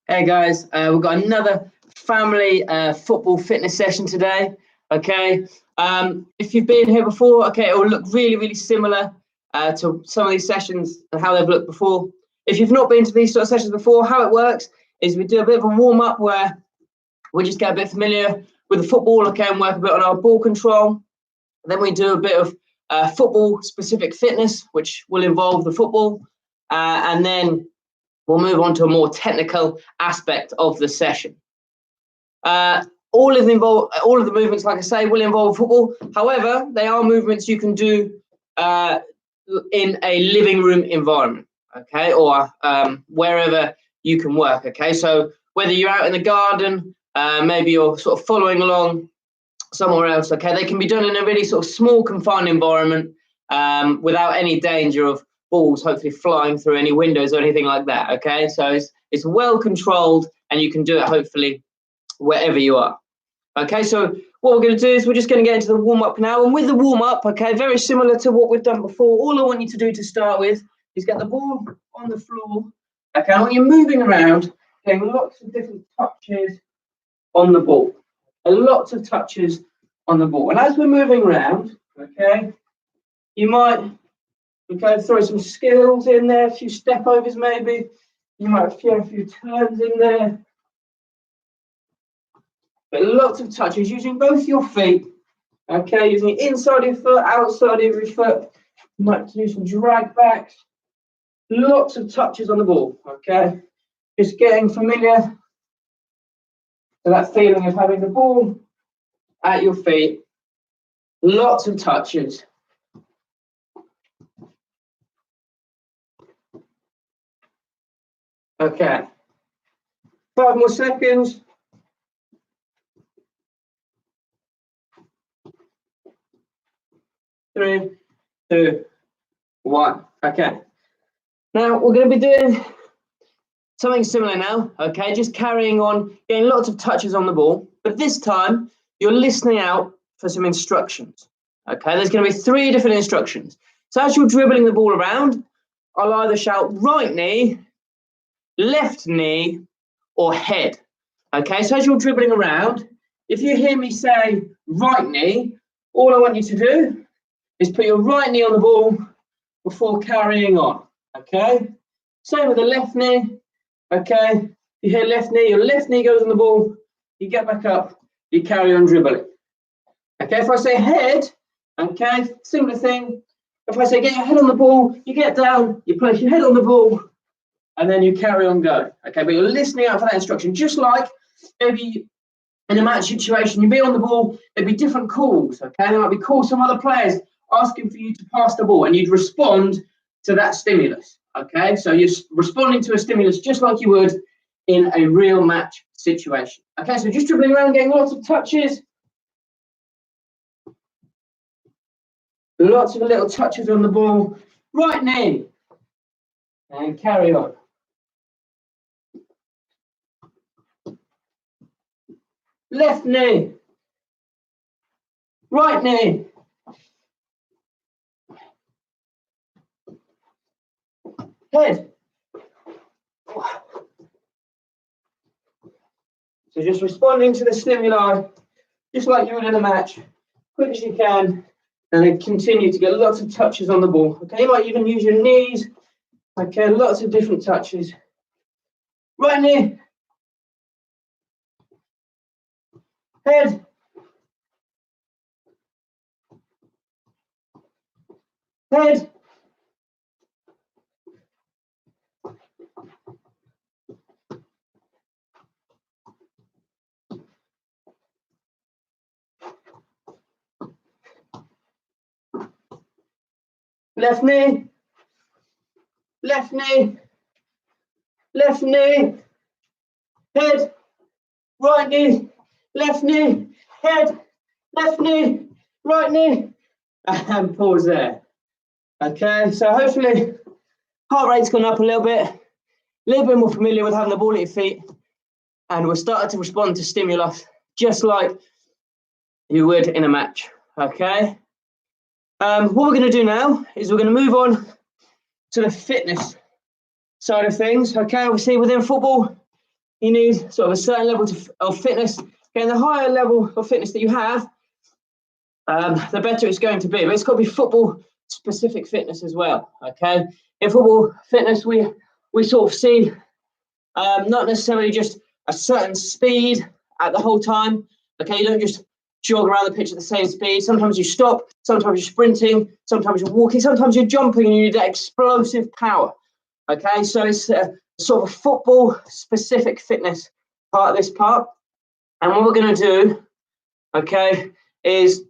Hey guys, we've got another family football fitness session today. Okay, if you've been here before, okay, it will look really similar to some of these sessions and how they've looked before. If you've not been to these sort of sessions before, how it works is we do a bit of a warm up where we just get a bit familiar with the football, okay, and work a bit on our ball control. Then we do a bit of football specific fitness, which will involve the football, and then we'll move on to a more technical aspect of the session. All of the movements, like I say, will involve football. However, they are movements you can do in a living room environment, okay, or wherever you can work, okay. So whether you're out in the garden, maybe you're sort of following along somewhere else, okay, they can be done in a really sort of small, confined environment without any danger of balls hopefully flying through any windows or anything like that, okay. So it's well controlled and you can do it hopefully wherever you are. Okay, so what we're going to do is we're just going to get into the warm-up now, and with the warm-up, okay, very similar to what we've done before, all I want you to do to start with is get the ball on the floor, okay. I want you moving around, getting lots of different touches on the ball, lots of touches on the ball, and as we're moving around, okay, you might throw some skills in there, a few step overs maybe. You might have a few turns in there. But lots of touches using both your feet. Okay, using the inside of your foot, outside of your foot. You might do some drag backs. Lots of touches on the ball. Okay, just getting familiar to that feeling of having the ball at your feet. Lots of touches. Okay, 5 more seconds. 3, 2, 1. Okay. Now we're going to be doing something similar now. Okay, just carrying on, getting lots of touches on the ball, but this time you're listening out for some instructions. Okay, there's going to be 3 different instructions. So as you're dribbling the ball around, I'll either shout right knee, left knee, or head. Okay, so as you're dribbling around, if you hear me say right knee, all I want you to do is put your right knee on the ball before carrying on, okay? Same with the left knee, okay? You hear left knee, your left knee goes on the ball, you get back up, you carry on dribbling. Okay, if I say head, okay, similar thing. If I say get your head on the ball, you get down, you place your head on the ball, and then you carry on going, okay? But you're listening out for that instruction, just like maybe in a match situation, you'd be on the ball, there'd be different calls, okay? There might be calls from other players asking for you to pass the ball, and you'd respond to that stimulus, okay? So you're responding to a stimulus just like you would in a real match situation. Okay, so just dribbling around, getting lots of touches. Lots of little touches on the ball. Right knee. And carry on. Left knee. Right knee. Head. So just responding to the stimuli, just like you would in a match, quick as you can, and then continue to get lots of touches on the ball. Okay, you might even use your knees. Okay, lots of different touches. Right knee. Head. Head. Left knee. Left knee. Left knee. Head. Right knee. Left knee. Head. Left knee. Right knee. And pause there. Okay, so hopefully heart rate's gone up a little bit more familiar with having the ball at your feet, and we're starting to respond to stimulus just like you would in a match. Okay, what we're going to do now is we're going to move on to the fitness side of things. Okay, obviously within football you need sort of a certain level of fitness. And the higher level of fitness that you have, the better it's going to be. But it's got to be football specific fitness as well. Okay, in football fitness, we sort of see not necessarily just a certain speed at the whole time. Okay, you don't just jog around the pitch at the same speed. Sometimes you stop, sometimes you're sprinting, sometimes you're walking, sometimes you're jumping, and you need that explosive power. Okay, so it's sort of a football specific fitness part of this part. And what we're going to do, okay, is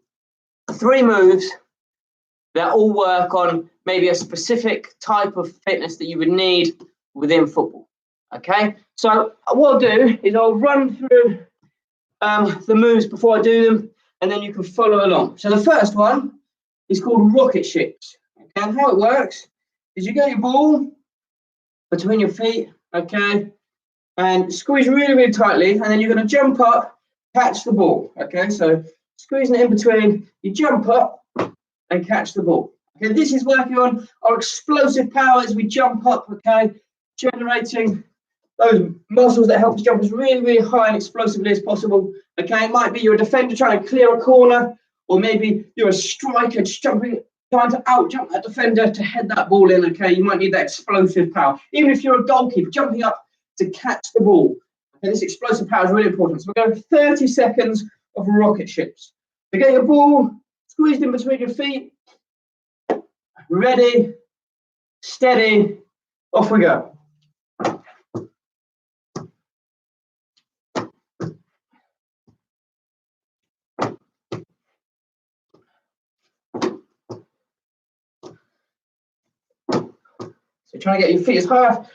3 moves that all work on maybe a specific type of fitness that you would need within football. Okay, so what I'll do is I'll run through the moves before I do them, and then you can follow along. So the first one is called rocket ships. Okay, and how it works is you get your ball between your feet, okay, and squeeze really, really tightly, and then you're going to jump up, catch the ball. Okay, so squeezing it in between, you jump up and catch the ball. Okay, this is working on our explosive power as we jump up, okay, generating those muscles that help us jump as really, really high and explosively as possible. Okay, it might be you're a defender trying to clear a corner, or maybe you're a striker just trying to out-jump that defender to head that ball in. Okay, you might need that explosive power. Even if you're a goalkeeper, jumping up to catch the ball. Okay, this explosive power is really important. So we're going 30 seconds of rocket ships. So get your ball squeezed in between your feet. Ready, steady, off we go. So trying to get your feet as high off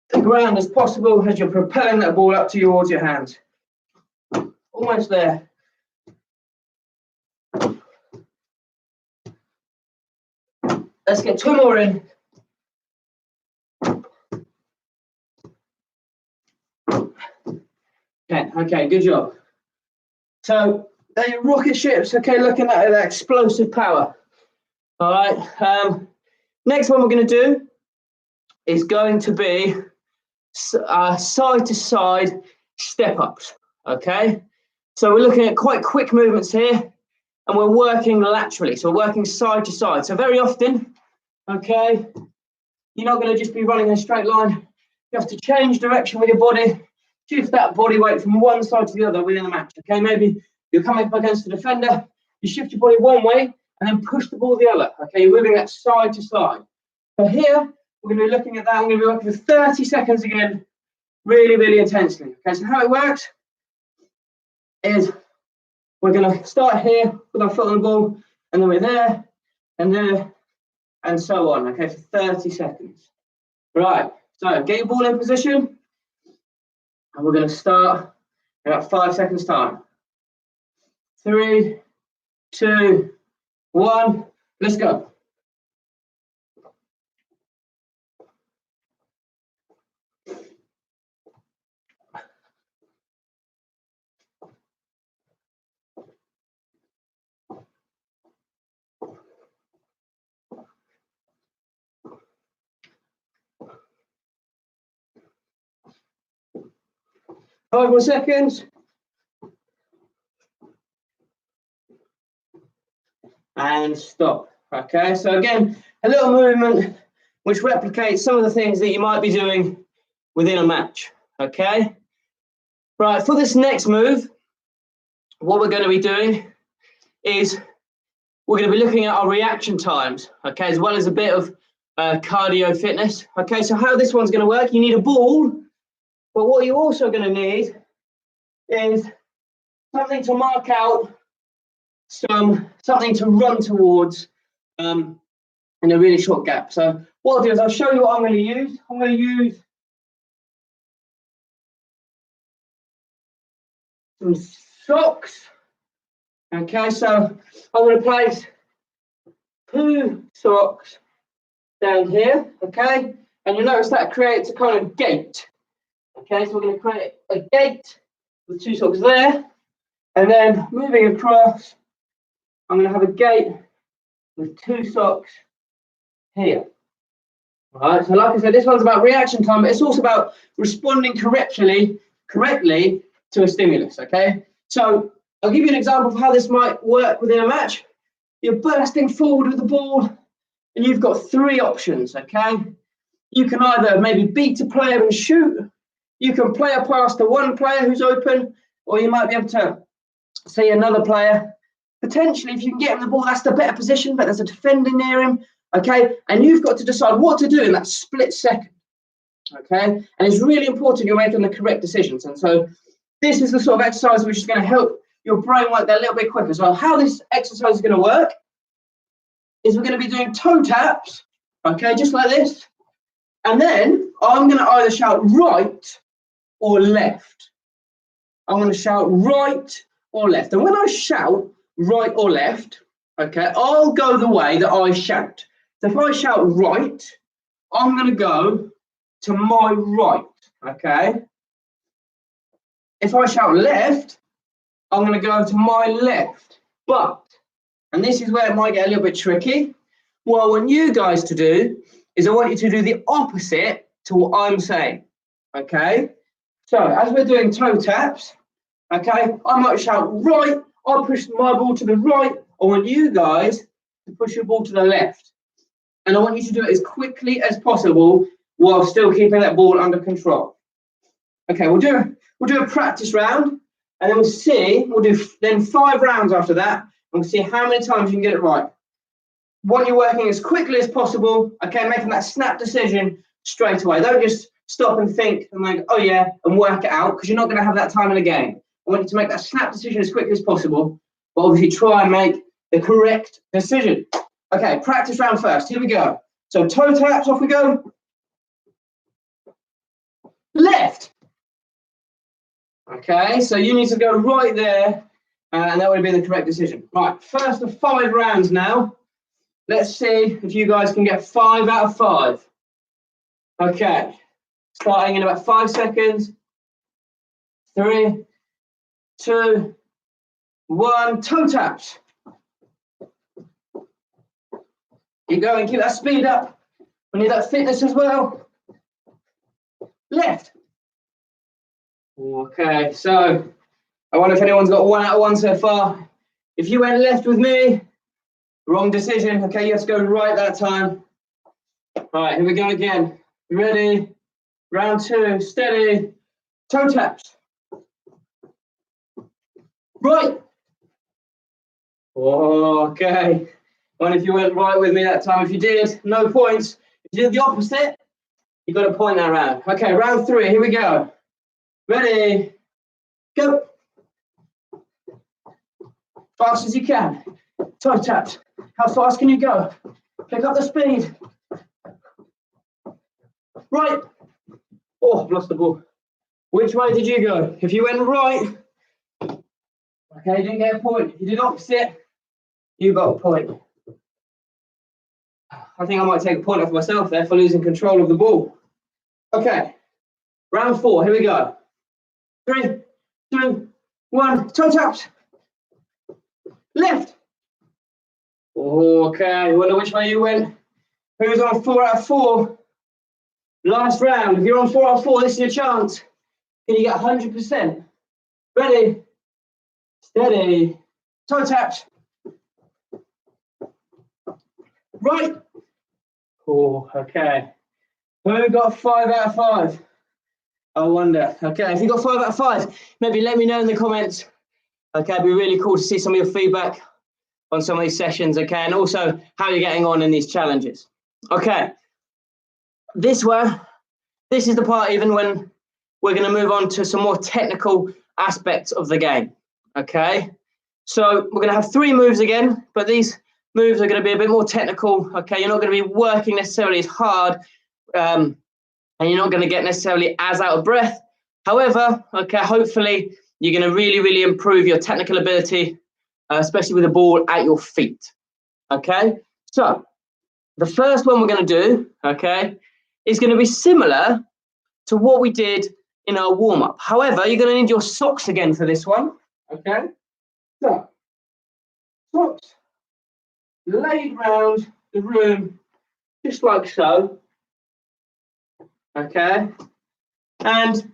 the ground as possible as you're propelling that ball up towards your hands. Almost there. Let's get 2 more in. Okay, good job. So they're your rocket ships, okay, looking at that explosive power. All right, next one we're going to do is going to be side-to-side step-ups, okay? So we're looking at quite quick movements here, and we're working laterally, so we're working side-to-side. So very often, okay, you're not going to just be running in a straight line. You have to change direction with your body, shift that body weight from one side to the other within the match, okay? Maybe you're coming up against the defender, you shift your body one way, and then push the ball the other, okay? You're moving that side to side. So here, we're going to be looking at that. I'm going to be working for 30 seconds again, really, really intensely. Okay, so how it works is we're going to start here with our foot on the ball, and then we're there, and so on, okay, for 30 seconds. Right, so get your ball in position, and we're going to start in about 5 seconds time. 3, 2, 1, let's go. Five more seconds. And stop. Okay, so again, a little movement which replicates some of the things that you might be doing within a match. Okay, right, for this next move, what we're going to be doing is we're going to be looking at our reaction times, okay, as well as a bit of cardio fitness. Okay, so how this one's going to work, you need a ball, but what you're also going to need is something to mark out, something to run towards in a really short gap. So what I'll do is I'll show you what I'm going to use. I'm going to use some socks. Okay, so I'm going to place 2 socks down here, okay, and you'll notice that creates a kind of gate. Okay, so we're going to create a gate with 2 socks there, and then moving across, I'm going to have a gate with 2 socks here. All right, so like I said, this one's about reaction time, but it's also about responding correctly to a stimulus, okay? So I'll give you an example of how this might work within a match. You're bursting forward with the ball, and you've got three options, okay? You can either maybe beat a player and shoot, you can play a pass to one player who's open, or you might be able to see another player. Potentially, if you can get him the ball, that's the better position, but there's a defender near him, okay? And you've got to decide what to do in that split second, okay? And it's really important you're making the correct decisions. And so this is the sort of exercise which is going to help your brain work that little bit quicker. So how this exercise is going to work is we're going to be doing toe taps, okay, just like this. And then I'm going to either shout right or left. I'm going to shout right or left. And when I shout right or left, okay, I'll go the way that I shout. So if I shout right, I'm going to go to my right, okay? If I shout left, I'm going to go to my left. But, and this is where it might get a little bit tricky, what I want you guys to do is I want you to do the opposite to what I'm saying, okay? So as we're doing toe taps, okay, I might shout right, I'll push my ball to the right. I want you guys to push your ball to the left. And I want you to do it as quickly as possible while still keeping that ball under control. Okay, we'll do a practice round, and then we'll do then 5 rounds after that, and we'll see how many times you can get it right. Want you working as quickly as possible, okay, making that snap decision straight away. Don't just stop and think and like, oh yeah, and work it out, because you're not going to have that time in the game. I want you to make that snap decision as quickly as possible, but obviously try and make the correct decision. Okay, practice round first. Here we go. So toe taps, off we go. Left. Okay, so you need to go right there, and that would be the correct decision. Right, first of 5 rounds now. Let's see if you guys can get 5 out of 5. Okay, starting in about 5 seconds. 3, 2, 1, toe taps. Keep going, keep that speed up. We need that fitness as well. Left. Okay, so I wonder if anyone's got 1 out of 1 so far. If you went left with me, wrong decision. Okay, you have to go right that time. All right, here we go again. Ready? Round 2, steady. Toe taps. Right. Okay. And if you went right with me that time, if you did, no points. If you did the opposite, you got a point that round. Okay, round 3, here we go. Ready? Go. Fast as you can. Toe taps. How fast can you go? Pick up the speed. Right. Oh, I've lost the ball. Which way did you go? If you went right, okay, you didn't get a point. If you did opposite, you got a point. I think I might take a point off myself there for losing control of the ball. Okay, round 4, here we go. 3, 2, 1, toe taps. Left. Okay, wonder which way you went. Who's on 4 out of 4? Last round. If you're on 4 out of 4, this is your chance. Can you get 100%? Ready? Steady. Toe taps. Right. Oh, okay. Who got 5 out of 5? I wonder. Okay, if you got 5 out of 5, maybe let me know in the comments. Okay, it'd be really cool to see some of your feedback on some of these sessions, okay, and also how you're getting on in these challenges. Okay, this is the part even when we're going to move on to some more technical aspects of the game, okay? So we're going to have 3 moves again, but these moves are going to be a bit more technical, okay? You're not going to be working necessarily as hard, and you're not going to get necessarily as out of breath. However, okay, hopefully you're going to really, really improve your technical ability, especially with the ball at your feet, okay? So the first one we're going to do, okay, is going to be similar to what we did in our warm-up. However, you're going to need your socks again for this one, okay? So, socks laid round the room, just like so. okay? And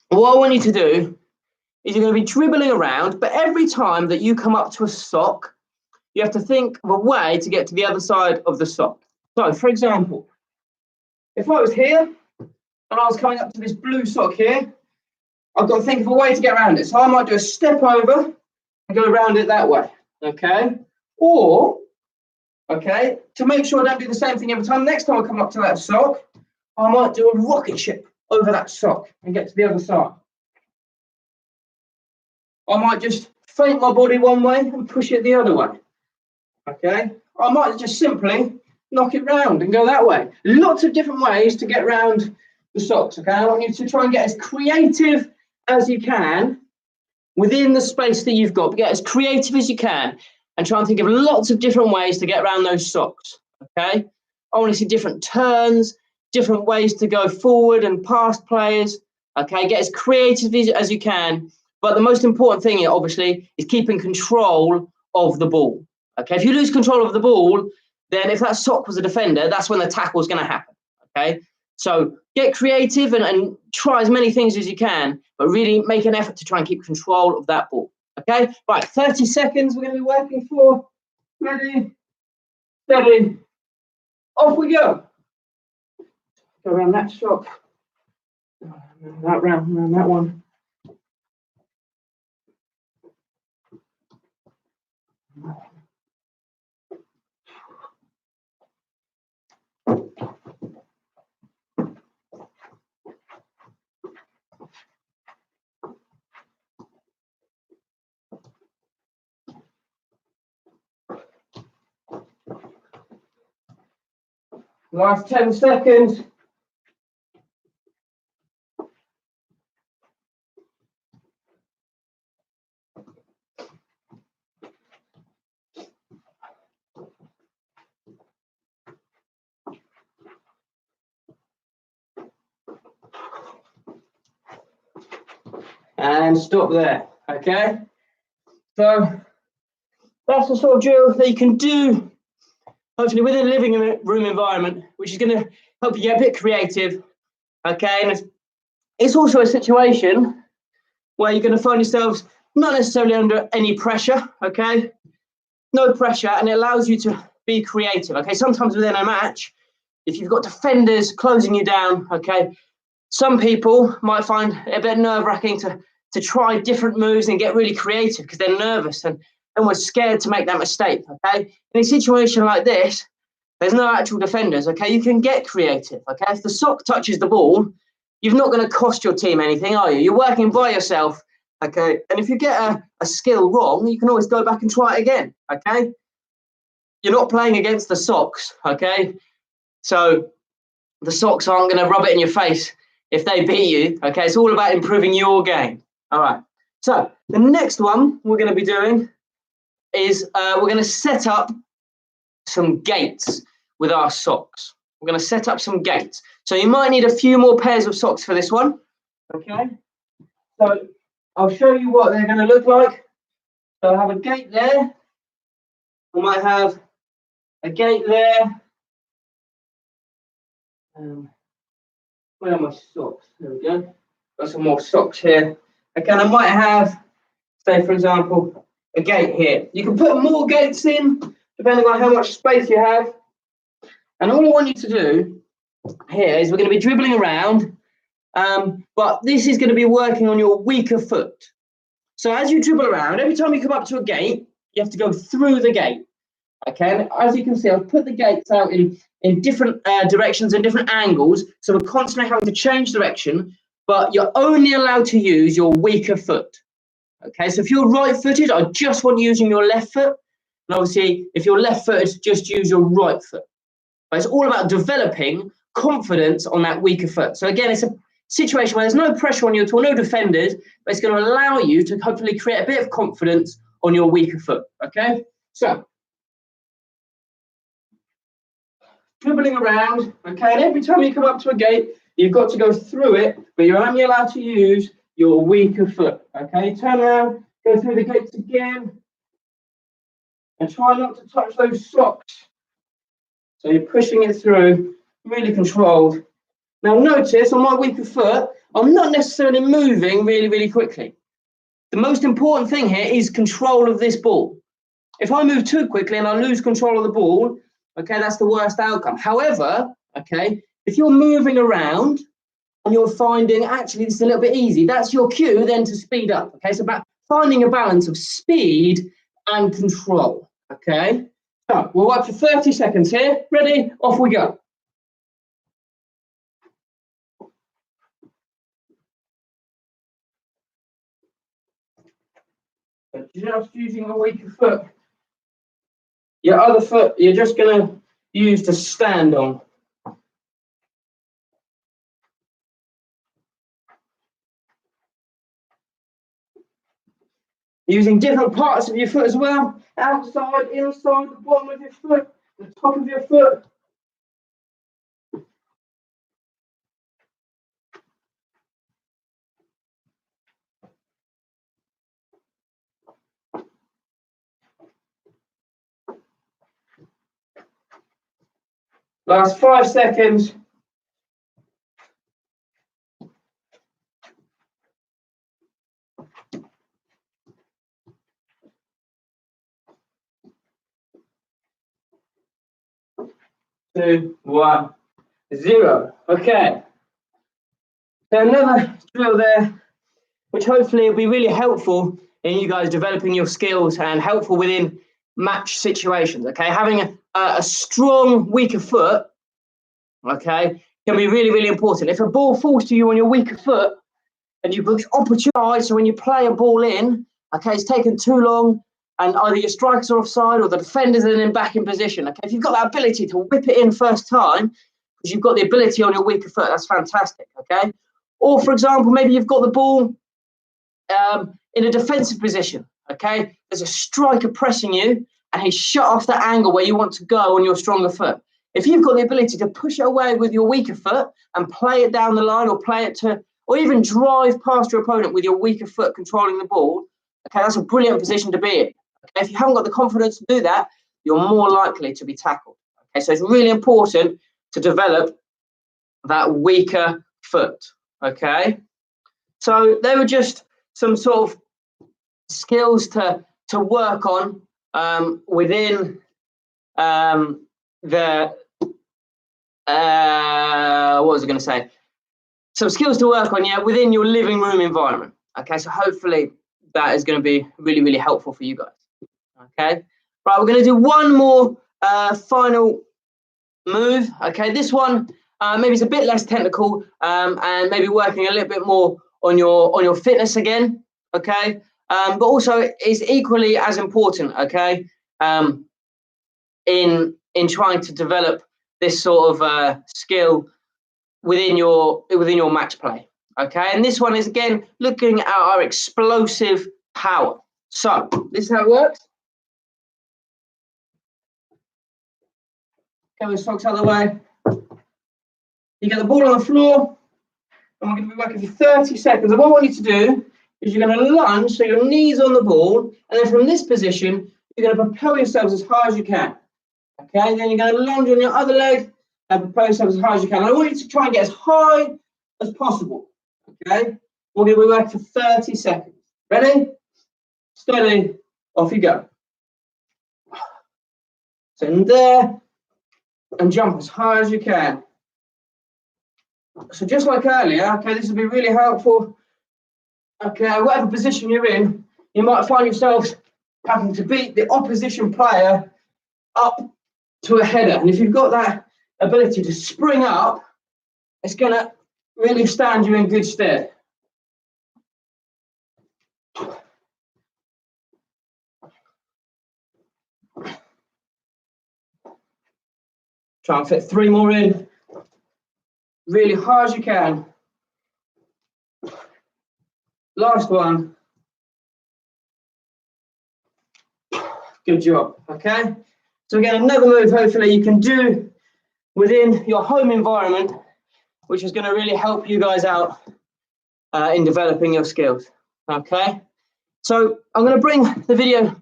what I want you to do is you're going to be dribbling around, but every time that you come up to a sock, you have to think of a way to get to the other side of the sock. So, for example, if I was here and I was coming up to this blue sock here, I've got to think of a way to get around it. So I might do a step over and go around it that way, okay? Or, okay, to make sure I don't do the same thing every time, next time I come up to that sock, I might do a rocket ship over that sock and get to the other side. I might just feint my body one way and push it the other way, okay? I might just simply knock it round and go that way. Lots of different ways to get around the socks, okay? I want you to try and get as creative as you can within the space that you've got. Get as creative as you can and try and think of lots of different ways to get around those socks, okay? I want to see different turns, different ways to go forward and past players, okay? Get as creative as you can. But the most important thing here, obviously, is keeping control of the ball, okay? If you lose control of the ball, then if that sock was a defender, that's when the tackle is going to happen, okay? So get creative and try as many things as you can, but really make an effort to try and keep control of that ball, okay? Right, 30 seconds we're going to be working for. Ready, steady, off we go. Go around that sock, that round, around that one. Last 10 seconds. And stop there, okay? So that's the sort of drill that you can do, hopefully within a living room environment, which is going to help you get a bit creative, okay? And it's also a situation where you're going to find yourselves not necessarily under any pressure, okay? No pressure, and it allows you to be creative, okay? Sometimes within a match, if you've got defenders closing you down, okay, some people might find it a bit nerve-wracking to try different moves and get really creative because they're nervous and almost scared to make that mistake, okay? In a situation like this, there's no actual defenders, okay? You can get creative, okay? If the sock touches the ball, you're not going to cost your team anything, are you? You're working by yourself, okay? And if you get a skill wrong, you can always go back and try it again, okay? You're not playing against the socks, okay? So the socks aren't going to rub it in your face if they beat you, okay? It's all about improving your game. All right. So the next one we're going to be doing is we're going to set up some gates with our socks. We're going to set up some gates. So you might need a few more pairs of socks for this one, okay? So I'll show you what they're going to look like. So I have a gate there. I might have a gate there. Where are my socks? There we go. Got some more socks here. Okay, and I might have, say for example, a gate here. You can put more gates in, depending on how much space you have. And all I want you to do here is we're going to be dribbling around, but this is going to be working on your weaker foot. So as you dribble around, every time you come up to a gate, you have to go through the gate. Okay, and as you can see, I've put the gates out in different directions and different angles, so we're constantly having to change direction, but you're only allowed to use your weaker foot. Okay, so if you're right-footed, I just want you using your left foot, and obviously, if you're left-footed, just use your right foot. But it's all about developing confidence on that weaker foot. So again, it's a situation where there's no pressure on you at all, no defenders, but it's going to allow you to hopefully create a bit of confidence on your weaker foot. Okay, so dribbling around, okay, and every time you come up to a gate, you've got to go through it, but you're only allowed to use your weaker foot, okay? Turn around, go through the gates again, and try not to touch those socks. So you're pushing it through, really controlled. Now notice on my weaker foot, I'm not necessarily moving really, really quickly. The most important thing here is control of this ball. If I move too quickly and I lose control of the ball, okay, that's the worst outcome. However, okay, if you're moving around and you're finding actually this is a little bit easy, that's your cue then to speed up. Okay, it's about finding a balance of speed and control. Okay, so we'll work for 30 seconds here. Ready? Off we go. So just using a weaker foot. Your other foot, you're just going to use to stand on. Using different parts of your foot as well. Outside, inside, the bottom of your foot, the top of your foot. Last 5 seconds. Two, 1, 0. Okay. So another drill there, which hopefully will be really helpful in you guys developing your skills and helpful within match situations. Okay, having a strong, weaker foot, okay, can be really, really important. If a ball falls to you on your weaker foot and you've got opportunity, so when you play a ball in, okay, it's taken too long, and either your strikers are offside or the defenders are then back in position. Okay, if you've got that ability to whip it in first time, because you've got the ability on your weaker foot, that's fantastic. Okay, or for example, maybe you've got the ball in a defensive position. Okay, there's a striker pressing you, and he's shut off that angle where you want to go on your stronger foot. If you've got the ability to push it away with your weaker foot and play it down the line, or play it to, or even drive past your opponent with your weaker foot controlling the ball, okay, that's a brilliant position to be in. Okay, if you haven't got the confidence to do that, you're more likely to be tackled. Okay, so it's really important to develop that weaker foot. Okay, so they were just some sort of skills to work on within the what was I going to say? Some skills to work on, yeah, within your living room environment. Okay, so hopefully that is going to be really, really helpful for you guys. Okay, right, we're going to do one more final move. Okay, this one maybe it's a bit less technical and maybe working a little bit more on your fitness again. Okay, but also is equally as important. Okay, in trying to develop this sort of skill within your match play. Okay, and this one is again looking at our explosive power. So this is how it works. Get the socks out of the way. You get the ball on the floor, and we're going to be working for 30 seconds. And what I want you to do is you're going to lunge, so your knees on the ball, and then from this position, you're going to propel yourselves as high as you can. Okay, then you're going to lunge on your other leg and propel yourselves as high as you can. And I want you to try and get as high as possible. Okay, we're going to be working for 30 seconds. Ready? Steady. Off you go. So in there, and jump as high as you can. So just like earlier, okay, this will be really helpful. Okay, whatever position you're in, you might find yourself having to beat the opposition player up to a header. And if you've got that ability to spring up, it's going to really stand you in good stead. Try and fit 3 more in. Really hard as you can. Last one. Good job. Okay. So again, another move hopefully you can do within your home environment, which is going to really help you guys out in developing your skills. Okay. So I'm going to bring the video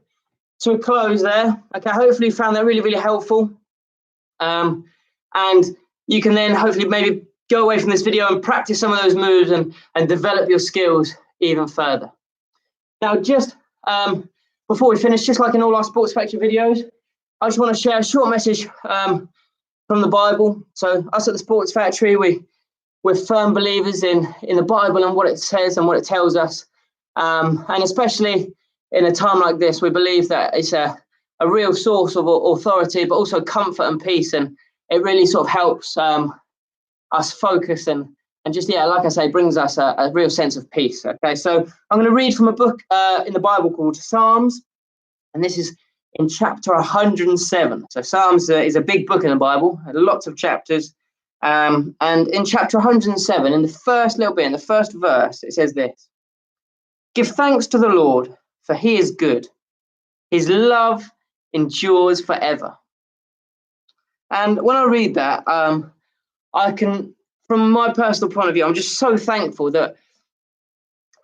to a close there. Okay. Hopefully you found that really, really helpful. And you can then hopefully maybe go away from this video and practice some of those moves and develop your skills even further. Now, just before we finish, just like in all our Sports Factory videos, I just want to share a short message from the Bible. So us at the Sports Factory, we're firm believers in the Bible and what it says and what it tells us. And especially in a time like this, we believe that it's a real source of authority, but also comfort and peace. And it really sort of helps us focus and just, like I say, brings us a real sense of peace. Okay, so I'm going to read from a book in the Bible called Psalms, and this is in chapter 107. So Psalms is a big book in the Bible, lots of chapters. And in chapter 107, in the first little bit, in the first verse, it says this: "Give thanks to the Lord, for he is good. His love endures forever." And when I read that, I can, from my personal point of view, I'm just so thankful that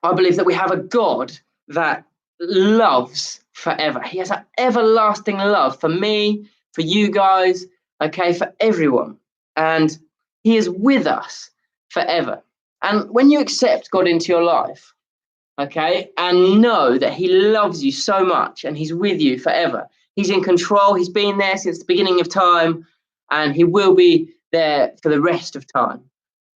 I believe that we have a God that loves forever. He has an everlasting love for me, for you guys, okay, for everyone. And he is with us forever. And when you accept God into your life, okay, and know that he loves you so much and he's with you forever, he's in control, he's been there since the beginning of time, and he will be there for the rest of time.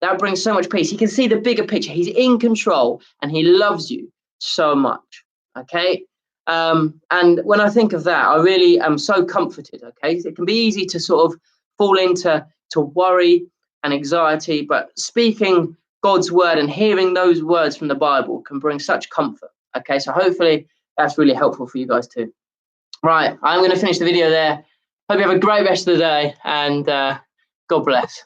That brings so much peace. He can see the bigger picture. He's in control and he loves you so much, okay? And when I think of that, I really am so comforted, okay? It can be easy to sort of fall into worry and anxiety, but speaking God's word and hearing those words from the Bible can bring such comfort, okay? So hopefully that's really helpful for you guys too. Right, I'm going to finish the video there. Hope you have a great rest of the day, and God bless.